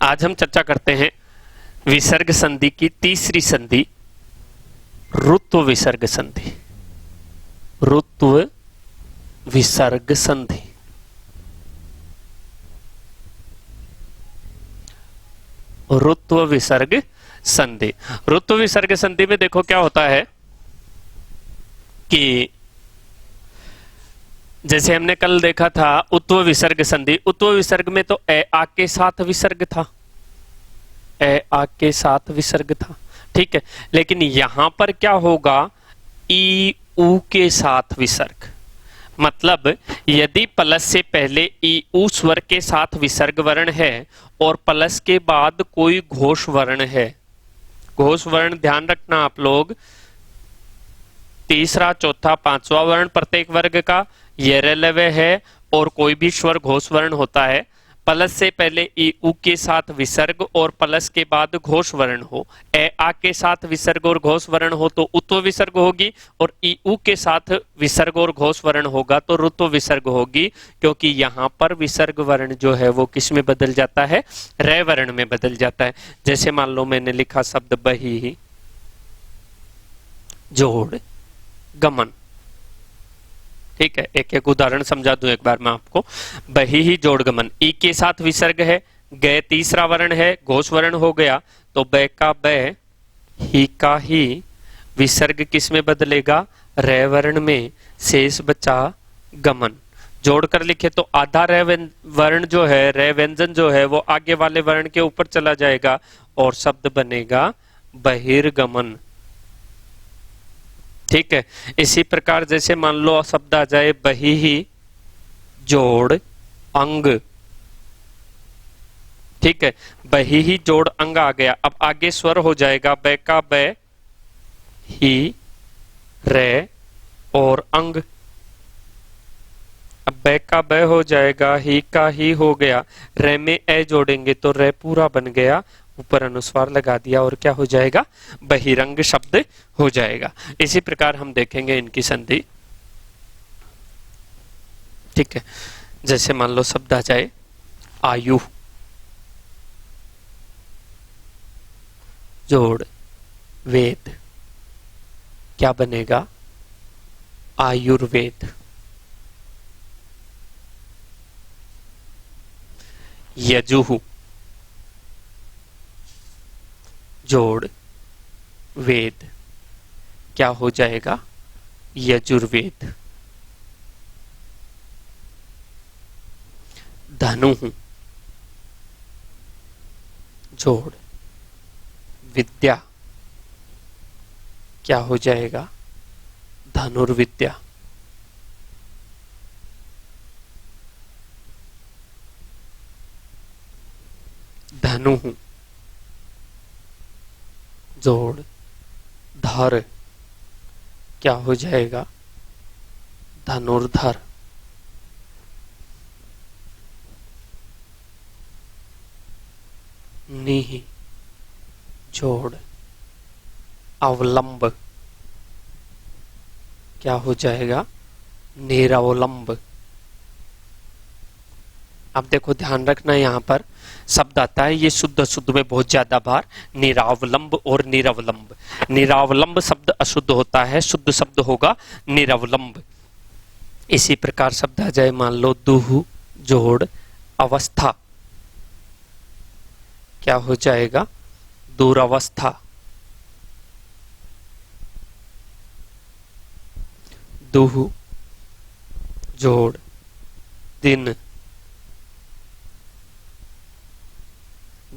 आज हम चर्चा करते हैं विसर्ग संधि की तीसरी संधि, ऋत्व विसर्ग संधि। ऋत्व विसर्ग संधि। ऋत्व विसर्ग संधि। ऋत्व विसर्ग संधि में देखो क्या होता है कि जैसे हमने कल देखा था उत्व विसर्ग संधि। उत्व विसर्ग में तो ए आ के साथ विसर्ग था, ए आ के साथ विसर्ग था, ठीक है। लेकिन यहां पर क्या होगा, ई ऊ के साथ विसर्ग। मतलब यदि प्लस से पहले ई ऊ स्वर के साथ विसर्ग वर्ण है और प्लस के बाद कोई घोष वर्ण है, घोष वर्ण ध्यान रखना आप लोग, तीसरा चौथा पांचवा वर्ण प्रत्येक वर्ग का ये रेलवे है और कोई भी स्वर घोष वर्ण होता है, प्लस से पहले ई उ के साथ विसर्ग और प्लस के बाद घोष वर्ण हो, ए आ के साथ विसर्ग और घोष वर्ण हो तो उत्व विसर्ग होगी, और ई उ के साथ विसर्ग और घोष वर्ण होगा तो ऋत्व विसर्ग होगी। क्योंकि यहाँ पर विसर्ग वर्ण जो है वो किस में बदल जाता है, रे वर्ण में बदल जाता है। जैसे मान लो मैंने लिखा शब्द बही जोड़ गमन, ठीक है। एक एक उदाहरण समझा दूं एक बार मैं आपको। बही ही जोड़ गमन, ई के साथ विसर्ग है, गए तीसरा वर्ण है, घोष वर्ण हो गया तो बै का बै, ही का ही, विसर्ग किस में बदलेगा, रे वर्ण में, शेष बचा गमन। जोड़कर लिखे तो आधा रे वर्ण जो है, रे व्यंजन जो है वो आगे वाले वर्ण के ऊपर चला जाएगा और शब्द बनेगा बहिर्गमन, ठीक है। इसी प्रकार जैसे मान लो शब्द आ जाए बही ही जोड़ अंग, ठीक है। बही ही जोड़ अंग आ गया। अब आगे स्वर हो जाएगा बै का बै, ही, रे और अंग। अब बै का बै हो जाएगा, ही का ही हो गया, रे में ए जोड़ेंगे तो रे पूरा बन गया, ऊपर अनुस्वार लगा दिया और क्या हो जाएगा, बहिरंग शब्द हो जाएगा। इसी प्रकार हम देखेंगे इनकी संधि, ठीक है। जैसे मान लो शब्द आ जाए आयु जोड़ वेद, क्या बनेगा, आयुर्वेद। यजुः जोड़ वेद, क्या हो जाएगा, यजुर्वेद। धनुः जोड़ विद्या, क्या हो जाएगा, धनुर्विद्या। धनुः जोड़ धर, क्या हो जाएगा, धनुर्धर। निहि जोड़ अवलंब, क्या हो जाएगा, निरवलंब। अब देखो ध्यान रखना, यहां पर शब्द आता है ये शुद्ध अशुद्ध में बहुत ज्यादा बार, निरावलंब और निरवलंब। निरावलंब शब्द अशुद्ध होता है, शुद्ध शब्द होगा निरवलंब। इसी प्रकार शब्द आ जाए मान लो दुह जोड़ अवस्था, क्या हो जाएगा, दुरावस्था। दुह जोड़ दिन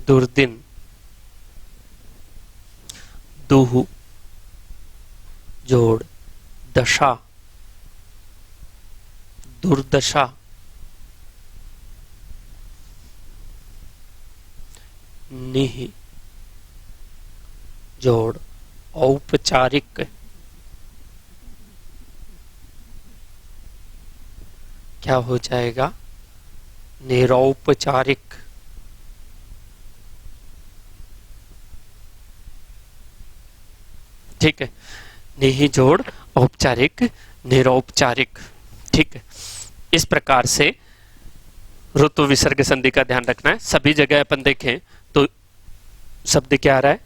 दुर्दिन। दुह जोड़ दशा दुर्दशा। निहि जोड़ औपचारिक, क्या हो जाएगा, निरौपचारिक। ठीक है, निहि जोड़ औपचारिक निरौपचारिक, ठीक है। इस प्रकार से ऋतु विसर्ग संधि का ध्यान रखना है। सभी जगह अपन देखें तो शब्द क्या आ रहा है,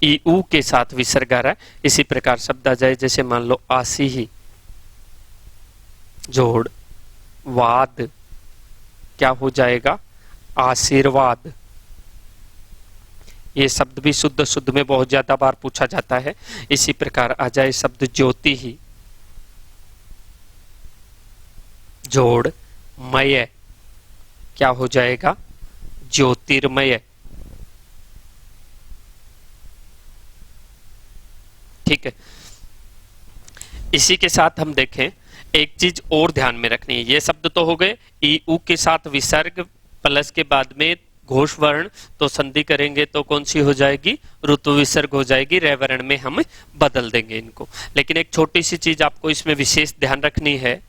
ई ऊ के साथ विसर्ग आ रहा है। इसी प्रकार शब्द आ जाए जैसे मान लो आसी ही जोड़ वाद, क्या हो जाएगा, आशीर्वाद। ये शब्द भी शुद्ध शुद्ध में बहुत ज्यादा बार पूछा जाता है। इसी प्रकार आ जाए शब्द ज्योति ही जोड़ मय, क्या हो जाएगा, ज्योतिर्मय। ठीक है, इसी के साथ हम देखें एक चीज और ध्यान में रखनी है। ये शब्द तो हो गए, ई उ के साथ विसर्ग प्लस के बाद में घोष वर्ण, तो संधि करेंगे तो कौन सी हो जाएगी, ऋतु विसर्ग हो जाएगी। रे वर्ण में हम बदल देंगे इनको। लेकिन एक छोटी सी चीज आपको इसमें विशेष ध्यान रखनी है,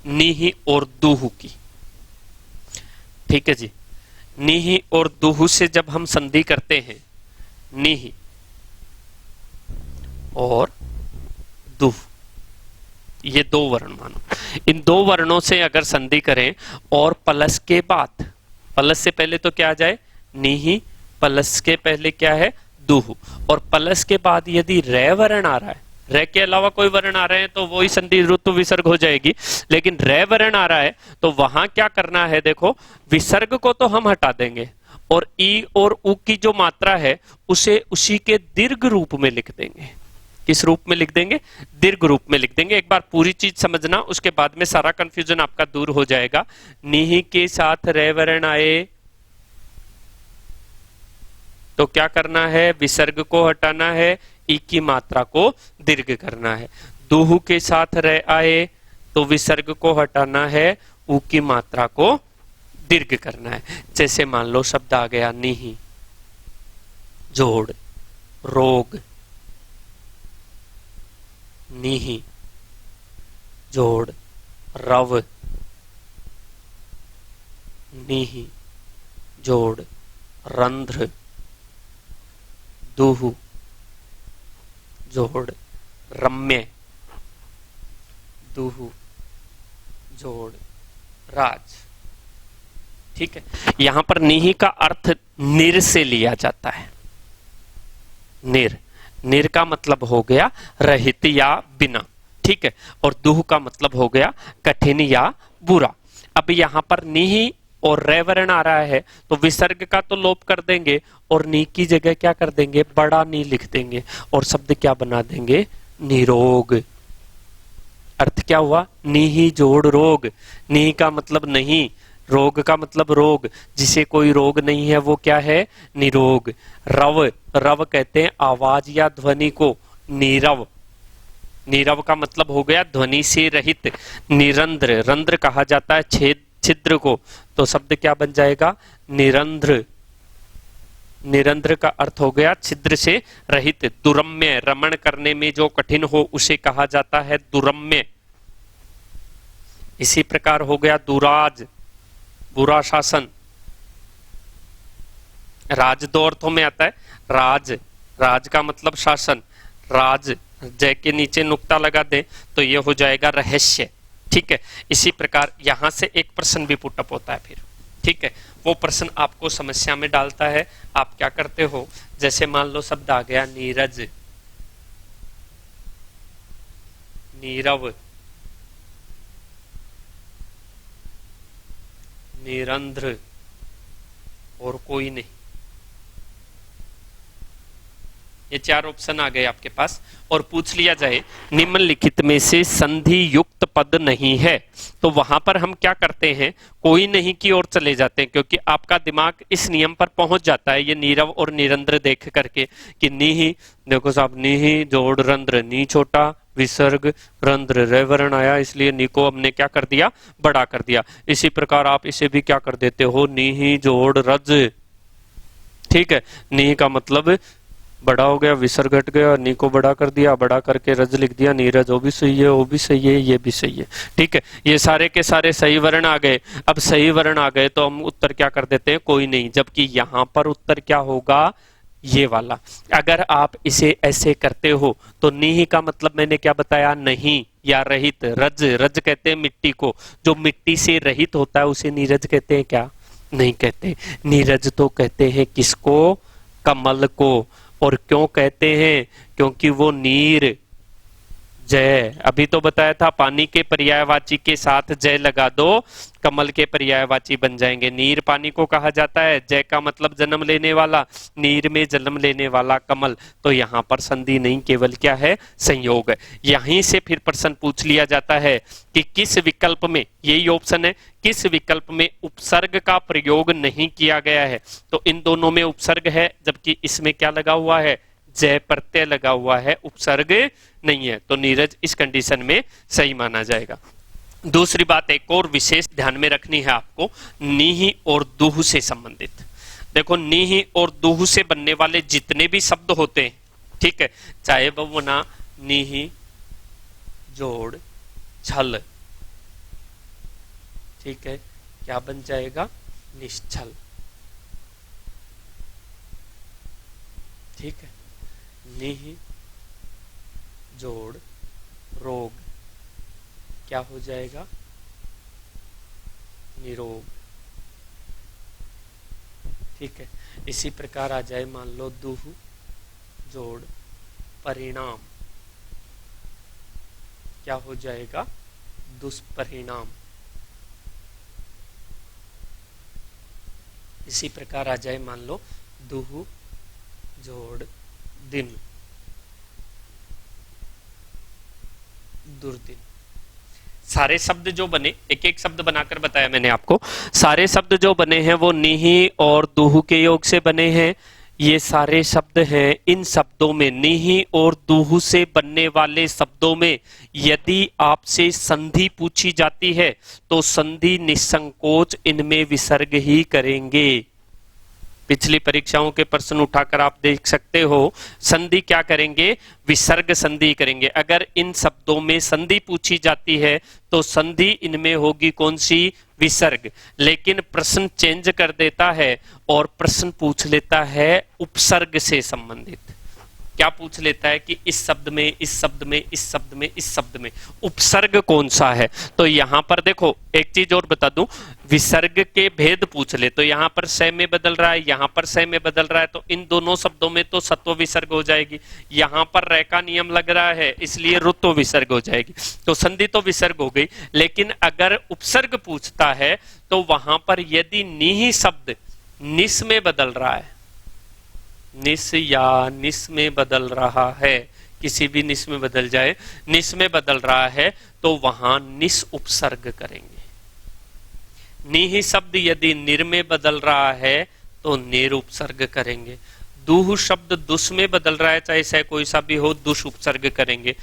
नीही और दूहु की। ठीक है जी, नीही और दूहु से जब हम संधि करते हैं, नीही और दुह, ये दो वर्ण मानो, इन दो वर्णों से अगर संधि करें और प्लस के बाद, प्लस से पहले तो क्या आ जाए, नीही, प्लस के पहले क्या है, दुह, और प्लस के बाद यदि रे वर्ण आ रहा है, रे के अलावा कोई वर्ण आ रहे हैं तो वही संधि ऋतु विसर्ग हो जाएगी। लेकिन रे वर्ण आ रहा है तो वहां क्या करना है, देखो विसर्ग को तो हम हटा देंगे और ई और उ की जो मात्रा है उसे उसी के दीर्घ रूप में लिख देंगे। किस रूप में लिख देंगे, दीर्घ रूप में लिख देंगे। एक बार पूरी चीज समझना, उसके बाद में सारा कंफ्यूजन आपका दूर हो जाएगा। नीही के साथ रे वर्ण आए तो क्या करना है, विसर्ग को हटाना है, ई की मात्रा को दीर्घ करना है। दूहु के साथ रे आए तो विसर्ग को हटाना है, ऊ की मात्रा को दीर्घ करना है। जैसे मान लो शब्द आ गया नीही जोड़ रोग, नीही जोड़ रव, नीही जोड़ रंध्र, दूहु जोड़ रम्य, दूहु जोड़ राज। ठीक है, यहां पर नीही का अर्थ निर से लिया जाता है। निर, निर का मतलब हो गया रहित या बिना। ठीक है, और दुह का मतलब हो गया कठिन या बुरा। अब यहां पर नीही और रे वर्ण आ रहा है तो विसर्ग का तो लोप कर देंगे और नी की जगह क्या कर देंगे, बड़ा नी लिख देंगे और शब्द क्या बना देंगे, निरोग। अर्थ क्या हुआ, नीही जोड़ रोग। नी का मतलब नहीं, रोग का मतलब रोग, जिसे कोई रोग नहीं है वो क्या है, निरोग। रव, रव कहते हैं आवाज या ध्वनि को, नीरव, नीरव का मतलब हो गया ध्वनि से रहित। निरंध्र, रंध्र कहा जाता है छेद छिद्र को, तो शब्द क्या बन जाएगा, निरंध्र। निरंध्र का अर्थ हो गया छिद्र से रहित। दुरम्य, रमण करने में जो कठिन हो उसे कहा जाता है दुरम्य। इसी प्रकार हो गया दुराज, बुरा शासन। राज दो अर्थों में आता है, राज, राज का मतलब शासन, राज जय के नीचे नुक्ता लगा दे तो ये हो जाएगा रहस्य। ठीक है, इसी प्रकार यहां से एक प्रश्न भी पुटअप होता है फिर। ठीक है, वो प्रश्न आपको समस्या में डालता है। आप क्या करते हो, जैसे मान लो शब्द आ गया नीरज, नीरव, निरंध्र और कोई नहीं, ये चार ऑप्शन आ गए आपके पास। और पूछ लिया जाए निम्नलिखित में से संधि युक्त पद नहीं है, तो वहां पर हम क्या करते हैं, कोई नहीं की ओर चले जाते हैं, क्योंकि आपका दिमाग इस नियम पर पहुंच जाता है ये नीरव और निरंध्र देख करके कि नीही, देखो साहब नीही जोड़ रंध्र, नी छोटा विसर्ग रंध्र, रे वर्ण आया इसलिए नी को हमने क्या कर दिया, बड़ा कर दिया। इसी प्रकार आप इसे भी क्या कर देते हो, नीही जोड़ रज। ठीक है, नी का मतलब बड़ा हो गया, विसर्ग हट गया, नी को बड़ा कर दिया, बड़ा करके रज लिख दिया, नीरज। वो भी सही है, वो भी सही है, ये भी सही है। ठीक है, ये सारे के सारे सही वर्ण आ गए। अब सही वर्ण आ गए तो हम उत्तर क्या कर देते हैं, कोई नहीं, जबकि यहां पर उत्तर क्या होगा, ये वाला। अगर आप इसे ऐसे करते हो तो नीह का मतलब मैंने क्या बताया, नहीं या रहित। रज, रज कहते हैं मिट्टी को, जो मिट्टी से रहित होता है उसे नीरज कहते हैं क्या, नहीं कहते। नीरज तो कहते हैं किसको, कमल को। और क्यों कहते हैं, क्योंकि वो नीर जय, अभी तो बताया था पानी के पर्यायवाची के साथ जय लगा दो, कमल के पर्यायवाची बन जाएंगे। नीर पानी को कहा जाता है, जय का मतलब जन्म लेने वाला, नीर में जन्म लेने वाला कमल। तो यहाँ पर संधि नहीं, केवल क्या है, संयोग है। यहीं से फिर प्रश्न पूछ लिया जाता है कि किस विकल्प में, यही ऑप्शन है, किस विकल्प में उपसर्ग का प्रयोग नहीं किया गया है। तो इन दोनों में उपसर्ग है, जबकि इसमें क्या लगा हुआ है, जय प्रत्यय लगा हुआ है, उपसर्ग नहीं है। तो नीरज इस कंडीशन में सही माना जाएगा। दूसरी बात एक और विशेष ध्यान में रखनी है आपको, नीहि और दूह से संबंधित। देखो नीहि और दूह से बनने वाले जितने भी शब्द होते हैं, ठीक है, चाहे वह बना नीहि जोड़ छल, ठीक है, क्या बन जाएगा, निश्चल, ठीक है। नीहि जोड़ रोग क्या हो जाएगा, निरोग, ठीक है। इसी प्रकार आ जाए, मान लो दूह जोड़ परिणाम, क्या हो जाएगा, दुष्परिणाम। इसी प्रकार आ जाए, मान लो दूह जोड़ दिन, दुर्दिन। सारे शब्द जो बने, एक एक शब्द बनाकर बताया मैंने आपको, सारे शब्द जो बने हैं वो नीहि और दूह के योग से बने हैं। ये सारे शब्द हैं। इन शब्दों में, नीहि और दूह से बनने वाले शब्दों में यदि आपसे संधि पूछी जाती है तो संधि निसंकोच इनमें विसर्ग ही करेंगे। पिछली परीक्षाओं के प्रश्न उठाकर आप देख सकते हो, संधि क्या करेंगे, विसर्ग संधि करेंगे। अगर इन शब्दों में संधि पूछी जाती है तो संधि इनमें होगी कौन सी, विसर्ग। लेकिन प्रश्न चेंज कर देता है और प्रश्न पूछ लेता है उपसर्ग से संबंधित। क्या पूछ लेता है कि इस शब्द में, इस शब्द में, इस शब्द में, इस शब्द में उपसर्ग कौन सा है। तो यहां पर देखो एक चीज और बता दूं, विसर्ग के भेद पूछ ले तो यहां पर स में बदल रहा है, यहां पर स में बदल रहा है, तो इन दोनों शब्दों में तो सत्व विसर्ग हो जाएगी। यहां पर रे का नियम लग रहा है इसलिए रुत्व विसर्ग हो जाएगी। तो संधि तो विसर्ग हो गई, लेकिन अगर उपसर्ग पूछता है तो वहां पर यदि नीहि शब्द निस में बदल रहा है, निस या निस में बदल रहा है, किसी भी निस में बदल जाए, निस में बदल रहा है तो वहां निस उपसर्ग करेंगे। नीहि शब्द यदि निर में बदल रहा है तो निर उपसर्ग करेंगे। दूह शब्द दुस में बदल रहा है, चाहे से कोई सा भी हो, दुष उपसर्ग करेंगे।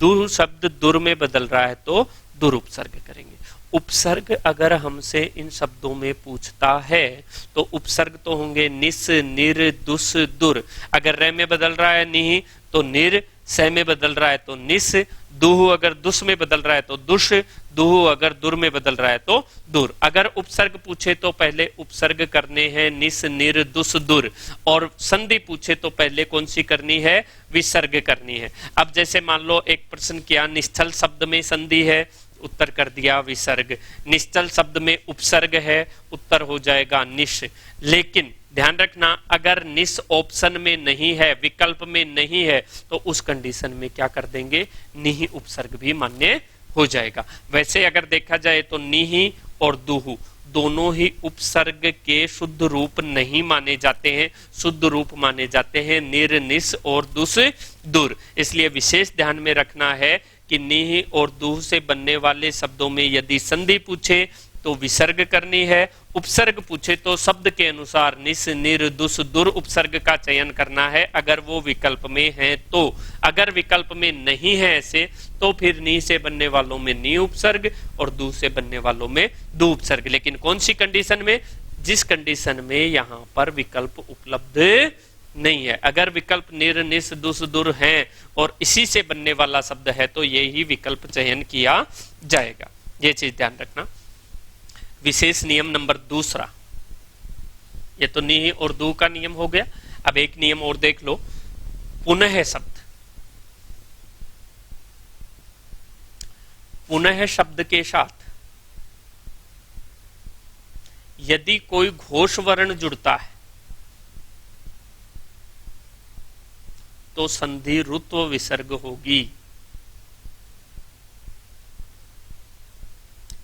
दूह शब्द दुर में बदल रहा है तो दुर उपसर्ग करेंगे। उपसर्ग अगर हमसे इन शब्दों में पूछता है तो उपसर्ग तो होंगे निस, निर, दुस, दुर। अगर रे में बदल रहा है निहि तो निर, से में बदल रहा है तो निस, दूह अगर दुस में बदल रहा है तो दुष, दूह अगर दुर में बदल रहा है तो दुर। अगर उपसर्ग पूछे तो पहले उपसर्ग करने हैं निस, निर, दुस, दुर, और संधि पूछे तो पहले कौन सी करनी है, विसर्ग करनी है। अब जैसे मान लो एक प्रश्न किया, निश्चल शब्द में संधि है, उत्तर कर दिया विसर्ग। निश्चल शब्द में उपसर्ग है, उत्तर हो जाएगा निश। लेकिन ध्यान रखना, अगर निस ऑप्शन में नहीं है, विकल्प में नहीं है, तो उस कंडीशन में क्या कर देंगे, निहि उपसर्ग भी मान्य हो जाएगा। वैसे अगर देखा जाए तो निहि और दूह दोनों ही उपसर्ग के शुद्ध रूप नहीं माने जाते हैं, शुद्ध रूप माने जाते हैं निर, निस और दुस, दुर। इसलिए विशेष ध्यान में रखना है कि निहि और दूह से बनने वाले शब्दों में यदि संधि पूछे तो विसर्ग करनी है, उपसर्ग पूछे तो शब्द के अनुसार निस, निर, दुस, दुर उपसर्ग का चयन करना है अगर वो विकल्प में है तो। अगर विकल्प में नहीं है ऐसे तो फिर नी से बनने वालों में नी उपसर्ग और दू से बनने वालों में दू उपसर्ग। लेकिन कौन सी कंडीशन में, जिस कंडीशन में यहां पर विकल्प उपलब्ध नहीं है। अगर विकल्प निर, निस, दुस, दुर हैं और इसी से बनने वाला शब्द है तो ये ही विकल्प चयन किया जाएगा। ये चीज ध्यान रखना। विशेष नियम नंबर दूसरा, ये तो निहि और दू का नियम हो गया। अब एक नियम और देख लो, पुनः शब्द, पुनः शब्द के साथ यदि कोई घोष वर्ण जुड़ता है तो संधि रुत्व विसर्ग होगी।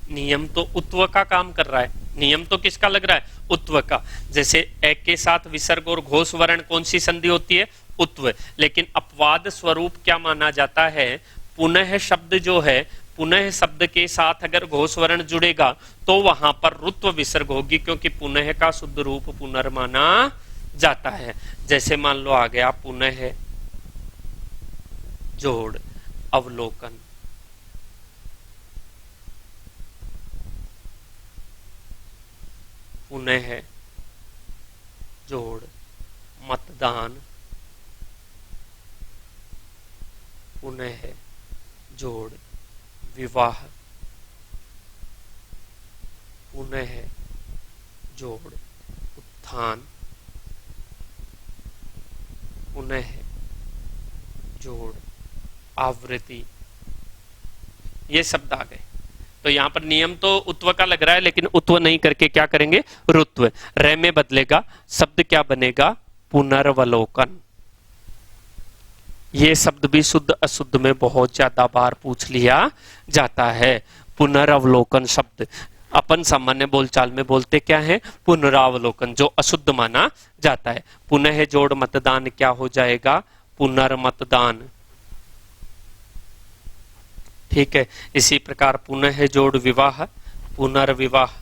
नियम तो उत्व का काम कर रहा है, नियम तो किसका लग रहा है? उत्व का। जैसे ए के साथ विसर्ग और घोष वर्ण कौन सी संधि होती है? उत्व। लेकिन अपवाद स्वरूप क्या माना जाता है? पुनः शब्द जो है, पुनः शब्द के साथ अगर घोष वर्ण जुड़ेगा तो वहां पर रुत्व विसर्ग होगी, क्योंकि पुनः का शुद्ध रूप पुनर्माना जाता है। जैसे मान लो आ गया पुनः जोड़ अवलोकन, पुनः जोड़ मतदान, पुनः जोड़ विवाह, पुनः जोड़ उत्थान, पुनः जोड़ आवृत्ति, ये शब्द आ गए। तो यहां पर नियम तो उत्व का लग रहा है, लेकिन उत्व नहीं करके क्या करेंगे? रुत्व। रे में बदलेगा, शब्द क्या बनेगा? पुनर्वलोकन। ये शब्द भी शुद्ध अशुद्ध में बहुत ज्यादा बार पूछ लिया जाता है। पुनरावलोकन शब्द अपन सामान्य बोलचाल में बोलते क्या है? पुनरावलोकन, जो अशुद्ध माना जाता है। पुनः जोड़ मतदान क्या हो जाएगा? पुनर्मतदान। ठीक है। इसी प्रकार पुनः जोड़ विवाह, पुनर्विवाह।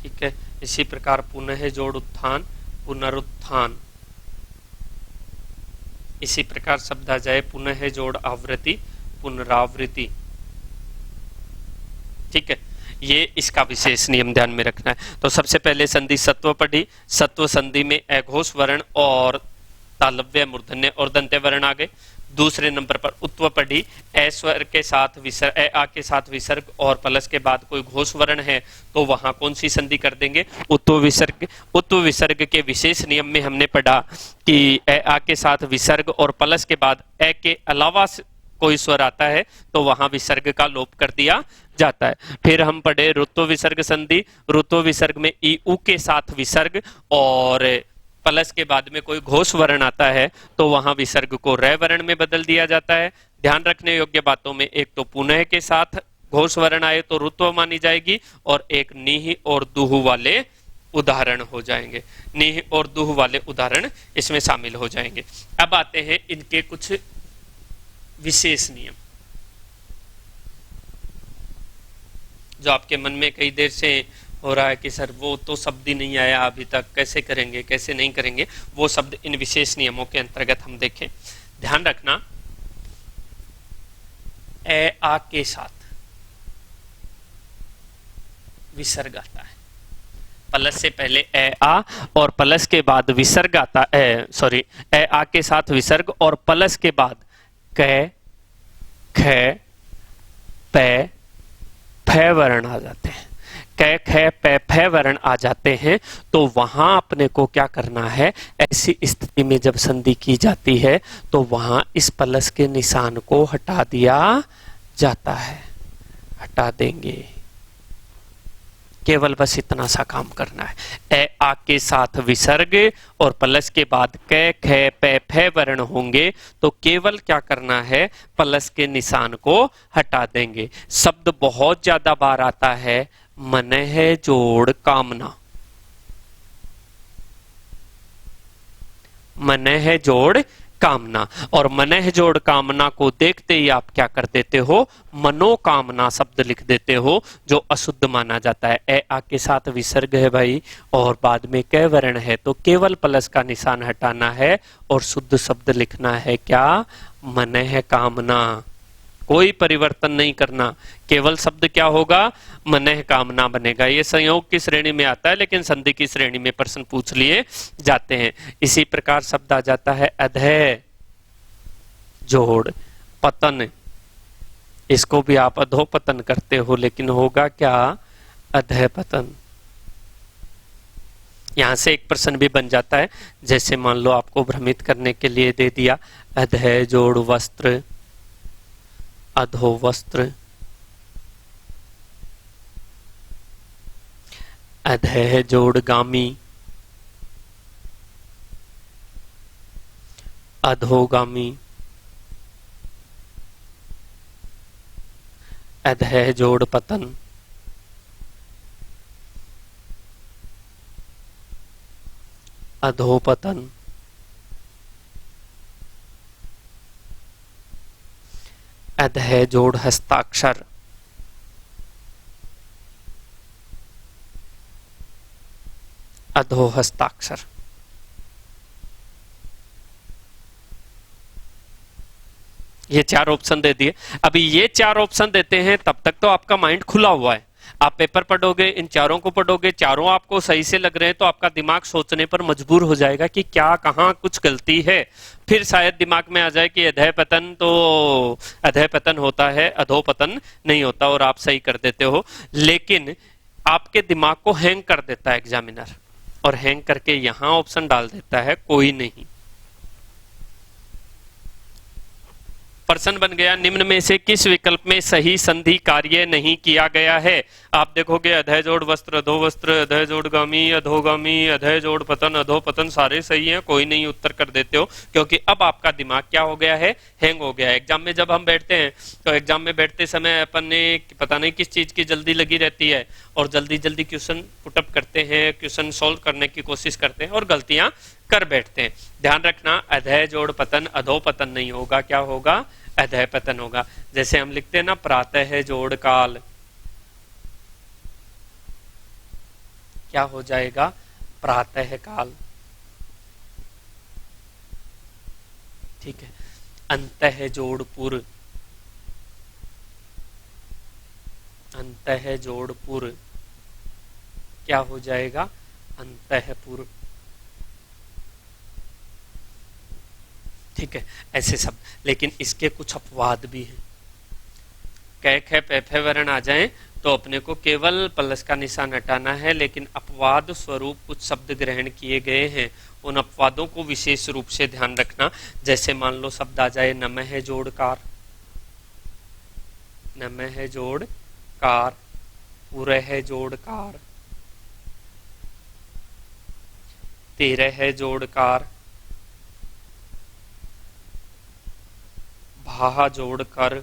ठीक है। इसी प्रकार पुनः जोड़ उत्थान, पुनरुत्थान। इसी प्रकार शब्द आ जाए पुनः जोड़ आवृत्ति, पुनरावृत्ति। ठीक है। ये इसका विशेष नियम ध्यान में रखना है। तो सबसे पहले संधि सत्व पढ़ी। सत्व संधि में अघोष वर्ण और तालव्य, मूर्धन्य और दंत्य वर्ण आ गए। दूसरे नंबर पर उत्व पढ़ी। ए स्वर के साथ विसर्ग, ए आ के साथ विसर्ग और प्लस के बाद कोई घोष वर्ण है तो वहां कौन सी संधि कर देंगे? उत्व विसर्ग। उत्व विसर्ग के विशेष नियम में हमने पढ़ा कि ए आ के साथ विसर्ग और प्लस के बाद ए के अलावा कोई स्वर आता है तो वहां विसर्ग का लोप कर दिया जाता है। फिर हम पढ़े रुत्व विसर्ग संधि। रुत्व विसर्ग में ई उ के साथ विसर्ग और प्लस के बाद में कोई घोष वर्ण आता है तो वहां विसर्ग को रै वर्ण में बदल दिया जाता है। ध्यान रखने योग्य बातों में एक तो पुनः के साथ घोष वर्ण आए तो रुत्व मानी जाएगी, और एक नीह और दुह वाले उदाहरण हो जाएंगे। नीह और दुह वाले उदाहरण इसमें शामिल हो जाएंगे। अब आते हैं इनके कुछ विशेष नियम जो आपके मन में कई देर से हो रहा है कि सर वो तो शब्द ही नहीं आया अभी तक, कैसे करेंगे, कैसे नहीं करेंगे। वो शब्द इन विशेष नियमों के अंतर्गत हम देखें। ध्यान रखना, ए आ के साथ विसर्ग आता है। प्लस से पहले ए आ और प्लस के बाद विसर्ग आता है, सॉरी, ए आ के साथ विसर्ग और प्लस के बाद कै, ख, पै, फै वर्ण आ जाते हैं। कै, ख, पै, फै वर्ण आ जाते हैं तो वहां अपने को क्या करना है? ऐसी स्थिति में जब संधि की जाती है तो वहां इस प्लस के निशान को हटा दिया जाता है। हटा देंगे, केवल बस इतना सा काम करना है। ए आ के साथ विसर्ग और प्लस के बाद कै, ख, पै, फै वर्ण होंगे तो केवल क्या करना है? प्लस के निशान को हटा देंगे। शब्द बहुत ज्यादा बार आता है, मनः जोड़ कामना। मनः जोड़ कामना, और मनः जोड़ कामना को देखते ही आप क्या कर देते हो? मनोकामना शब्द लिख देते हो, जो अशुद्ध माना जाता है। ए आ के साथ विसर्ग है भाई और बाद में कै वर्ण है तो केवल प्लस का निशान हटाना है और शुद्ध शब्द लिखना है क्या? मनः कामना। कोई परिवर्तन नहीं करना, केवल शब्द क्या होगा? मनः कामना बनेगा। ये संयोग की श्रेणी में आता है लेकिन संधि की श्रेणी में प्रश्न पूछ लिए जाते हैं। इसी प्रकार शब्द आ जाता है अधः जोड़ पतन। इसको भी आप अधोपतन करते हो लेकिन होगा क्या? अधः पतन। यहां से एक प्रश्न भी बन जाता है, जैसे मान लो आपको भ्रमित करने के लिए दे दिया अधः जोड़ वस्त्र, अधो वस्त्र, अधः जोड़ गामी, अधोगामी, अधः जोड़ पतन, अधोपतन, अधः जोड़ हस्ताक्षर, अधो हस्ताक्षर। ये चार ऑप्शन दे दिए। अभी ये चार ऑप्शन देते हैं तब तक तो आपका माइंड खुला हुआ है, आप पेपर पढ़ोगे, इन चारों को पढ़ोगे, चारों आपको सही से लग रहे हैं तो आपका दिमाग सोचने पर मजबूर हो जाएगा कि क्या कहाँ कुछ गलती है। फिर शायद दिमाग में आ जाए कि अधः पतन तो अधः पतन होता है, अधो पतन नहीं होता, और आप सही कर देते हो। लेकिन आपके दिमाग को हैंग कर देता है एग्जामिनर, और हैंग करके यहां ऑप्शन डाल देता है कोई नहीं। प्रश्न बन गया, निम्न में से किस विकल्प में सही संधि कार्य नहीं किया गया है? आप देखोगे अधः जोड़ वस्त्र, अधो वस्त्र, अधः जोड़ गामी, अधोगामी, अधः जोड़ पतन, अधो पतन, सारे सही हैं, कोई नहीं उत्तर कर देते हो, क्योंकि अब आपका दिमाग क्या हो गया है, हैंग हो गया है। एग्जाम में जब हम बैठते हैं तो एग्जाम में बैठते समय अपन ने पता नहीं किस चीज की जल्दी लगी रहती है, और जल्दी जल्दी क्वेश्चन पुटअप करते हैं, क्वेश्चन सॉल्व करने की कोशिश करते हैं और गलतियां कर बैठते हैं। ध्यान रखना, अधः जोड़ पतन अधो पतन नहीं होगा, क्या होगा, अधः पतन होगा। जैसे हम लिखते हैं ना, प्रातः जोड़ काल, क्या हो जाएगा, प्रातः काल। ठीक है। अंतः जोड़ पुर, अंतः जोड़ पुर, क्या हो जाएगा, अंतःपुर। ठीक है, ऐसे शब्द। लेकिन इसके कुछ अपवाद भी हैं। कै ख पै फै वर्ण आ जाएं तो अपने को केवल प्लस का निशान हटाना है, लेकिन अपवाद स्वरूप कुछ शब्द ग्रहण किए गए हैं, उन अपवादों को विशेष रूप से ध्यान रखना। जैसे मान लो शब्द आ जाए नमः जोड़कार, नमः जोड़कार, पुरः जोड़कार, तेरह जोड़कार, भाहा जोड़कर,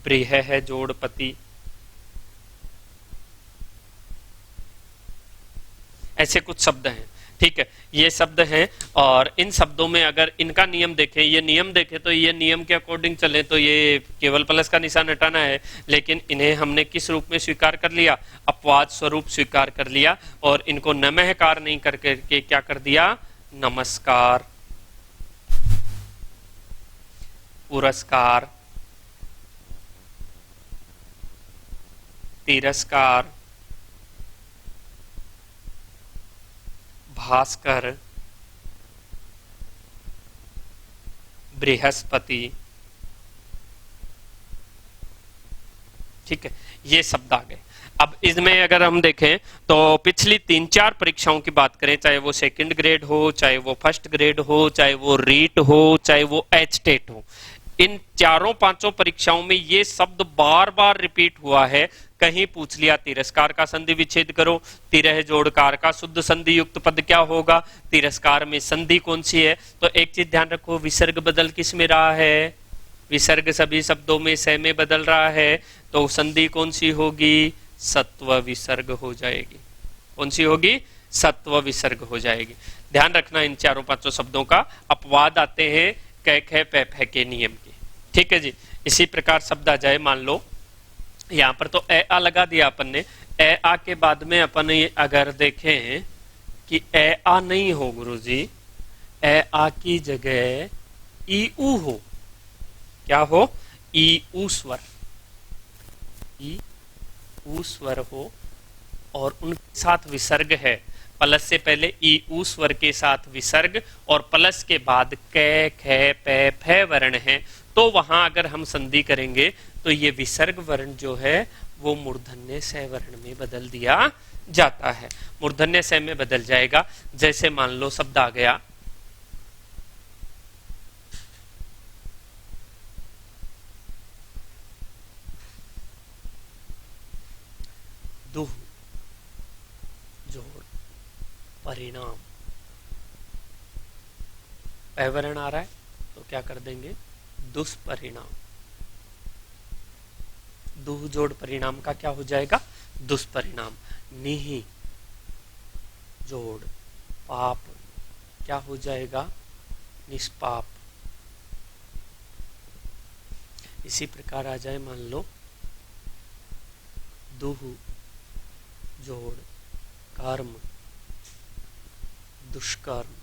ब्रीह जोड़पति, ऐसे कुछ शब्द हैं। ठीक है, ये शब्द हैं, और इन शब्दों में अगर इनका नियम देखें, ये नियम देखें तो ये नियम के अकॉर्डिंग चले तो ये केवल प्लस का निशान हटाना है, लेकिन इन्हें हमने किस रूप में स्वीकार कर लिया, अपवाद स्वरूप स्वीकार कर लिया, और इनको नमःकार नहीं करके क्या कर दिया, नमस्कार, पुरस्कार, तिरस्कार, भास्कर, बृहस्पति। ठीक है, ये शब्द आ गए। अब इसमें अगर हम देखें तो पिछली 3-4 परीक्षाओं की बात करें, चाहे वो सेकंड ग्रेड हो, चाहे वो फर्स्ट ग्रेड हो, चाहे वो रीट हो, चाहे वो एचटेट हो, इन 4-5 परीक्षाओं में ये शब्द बार बार रिपीट हुआ है। कहीं पूछ लिया तिरस्कार का संधि विच्छेद करो, तिरह जोड़कार का शुद्ध संधि युक्त पद क्या होगा, तिरस्कार में संधि कौन सी है। तो एक चीज ध्यान रखो, विसर्ग बदल किस में रहा है, विसर्ग सभी शब्दों में स में बदल रहा है, तो संधि कौन सी होगी, सत्व विसर्ग हो जाएगी। कौन सी होगी, सत्व विसर्ग हो जाएगी। ध्यान रखना, इन 4-5 शब्दों का अपवाद आते हैं कै ख पै फै के नियम के। ठीक है जी। इसी प्रकार शब्द आ जाए, मान लो यहां पर तो ए आ लगा दिया अपन ने, ए आ के बाद में अपन अगर देखें कि ए आ नहीं हो गुरुजी, ए आ की जगह ई ऊ हो, क्या हो, ई ऊ स्वर, ई ऊ स्वर हो, और उनके साथ विसर्ग है, प्लस से पहले ई ऊ स्वर के साथ विसर्ग, और प्लस के बाद कै ख पै फै वर्ण है, तो वहां अगर हम संधि करेंगे तो ये विसर्ग वर्ण जो है वो मूर्धन्य स वर्ण में बदल दिया जाता है, मूर्धन्य स में बदल जाएगा। जैसे मान लो शब्द आ गया दुह जोड़ परिणाम, पैवरण आ रहा है तो क्या कर देंगे, दुष्परिणाम। दुह जोड़ परिणाम का क्या हो जाएगा, दुष्परिणाम। निहि जोड़ पाप क्या हो जाएगा, निष्पाप। इसी प्रकार आ जाए मान लो दुह जोड़ कर्म दुष्कर्म,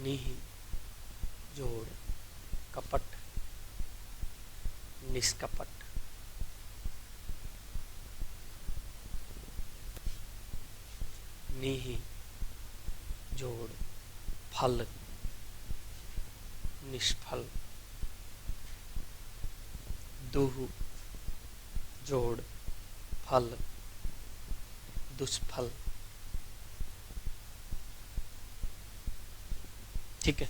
निहि जोड़ कपट निष्कपट, निहि जोड़ फल निष्फल, दुह जोड़ फल दुष्फल। ठीक है,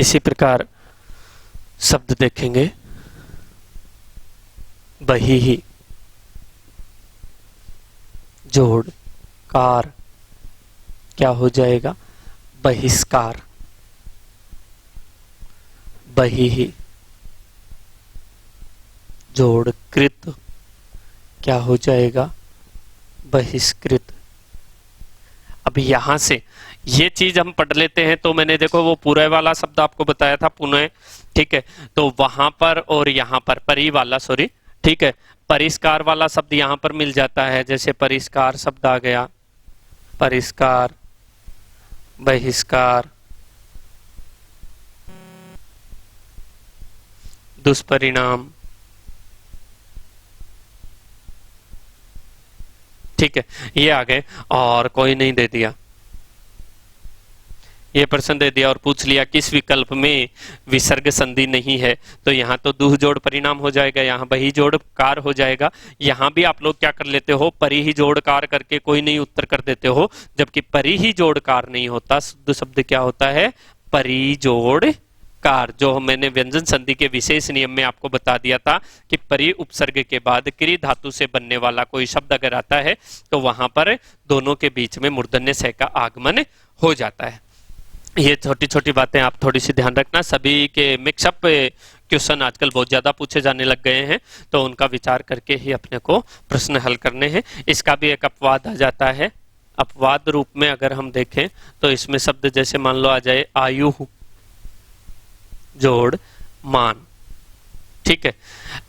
इसी प्रकार शब्द देखेंगे बहिः जोड़ कार क्या हो जाएगा, बहिष्कार। बहिः जोड़ कृत क्या हो जाएगा, बहिष्कृत। अब यहां से ये चीज हम पढ़ लेते हैं तो मैंने देखो वो पूरे वाला शब्द आपको बताया था पुनः, ठीक है, तो वहां पर और यहां पर परि वाला, सॉरी, ठीक है, परिष्कार वाला शब्द यहां पर मिल जाता है। जैसे परिष्कार शब्द आ गया, परिष्कार बहिष्कार दुष्परिणाम, ठीक है, ये आ गए। और कोई नहीं दे दिया, ये प्रश्न दे दिया और पूछ लिया किस विकल्प में विसर्ग संधि नहीं है, तो यहाँ तो दुह जोड़ परिणाम हो जाएगा, यहाँ बही जोड़ कार हो जाएगा। यहाँ भी आप लोग क्या कर लेते हो, परि ही जोड़ कार करके कोई नहीं उत्तर कर देते हो, जबकि परि ही जोड़ कार नहीं होता, शुद्ध शब्द क्या होता है, परि जोड़ कार। जो मैंने व्यंजन संधि के विशेष नियम में आपको बता दिया था कि परि उपसर्ग के बाद क्री धातु से बनने वाला कोई शब्द अगर आता है तो वहां पर दोनों के बीच में मूर्धन्य स का आगमन हो जाता है। ये छोटी छोटी बातें आप थोड़ी सी ध्यान रखना। सभी के मिक्सअप क्वेश्चन आजकल बहुत ज्यादा पूछे जाने लग गए हैं, तो उनका विचार करके ही अपने को प्रश्न हल करने हैं। इसका भी एक अपवाद आ जाता है। अपवाद रूप में अगर हम देखें तो इसमें शब्द जैसे मान लो आ जाए आयु जोड़ मान, ठीक है।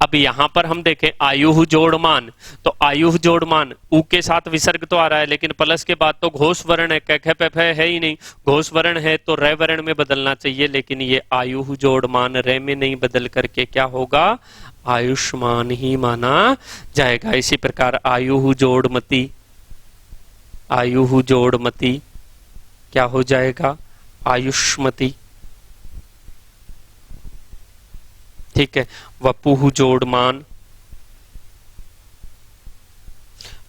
अब यहां पर हम देखें आयु जोड़ मान, तो आयु जोड़ मान उ के साथ विसर्ग तो आ रहा है, लेकिन प्लस के बाद तो घोष वर्ण है, क ख है ही नहीं, घोष वर्ण है तो रे वर्ण में बदलना चाहिए, लेकिन ये आयु जोड़ मान रे में नहीं बदल करके क्या होगा, आयुष्मान ही माना जाएगा। इसी प्रकार आयु जोड़ मति, आयु जोड़ मति क्या हो जाएगा, आयुष्मति, ठीक है। वपुः जोड़ मान,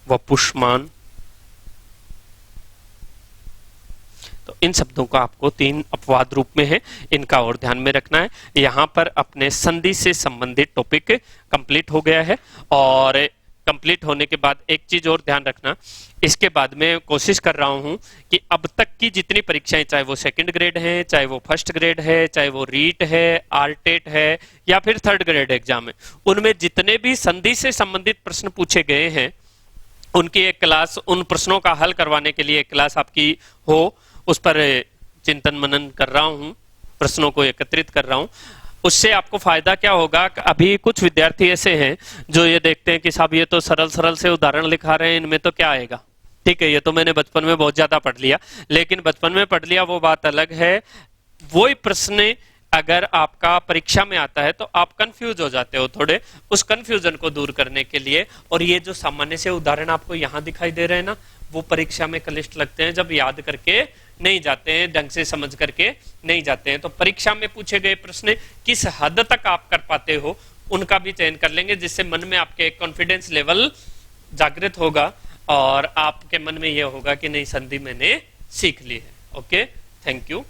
वपुष्मान। तो इन शब्दों का आपको 3 अपवाद रूप में है, इनका और ध्यान में रखना है। यहां पर अपने संधि से संबंधित टॉपिक कंप्लीट हो गया है। और कंप्लीट होने के बाद एक चीज और ध्यान रखना, इसके बाद में कोशिश कर रहा हूं कि अब तक की जितनी परीक्षाएं, चाहे वो सेकंड ग्रेड है, चाहे वो फर्स्ट ग्रेड है, चाहे वो रीट है, आरटेट है, या फिर थर्ड ग्रेड एग्जाम है, उनमें जितने भी संधि से संबंधित प्रश्न पूछे गए हैं उनकी एक क्लास, उन प्रश्नों का हल करवाने के लिए एक क्लास आपकी हो, उस पर चिंतन मनन कर रहा हूं, प्रश्नों को एकत्रित कर रहा हूं। उससे आपको फायदा क्या होगा, अभी कुछ विद्यार्थी ऐसे हैं जो ये देखते हैं कि साहब ये तो सरल सरल से उदाहरण लिखा रहे हैं, इनमें तो क्या आएगा, ठीक है, ये तो मैंने बचपन में बहुत ज्यादा पढ़ लिया। लेकिन बचपन में पढ़ लिया वो बात अलग है, वही प्रश्न अगर आपका परीक्षा में आता है तो आप कंफ्यूज हो जाते हो थोड़े, उस कंफ्यूजन को दूर करने के लिए, और ये जो सामान्य से उदाहरण आपको यहाँ दिखाई दे रहे हैं ना, वो परीक्षा में कलिष्ठ लगते हैं जब याद करके नहीं जाते हैं, ढंग से समझ करके नहीं जाते हैं। तो परीक्षा में पूछे गए प्रश्न किस हद तक आप कर पाते हो उनका भी चयन कर लेंगे, जिससे मन में आपके कॉन्फिडेंस लेवल जागृत होगा और आपके मन में यह होगा कि नहीं संधि मैंने सीख ली है। Okay, thank you.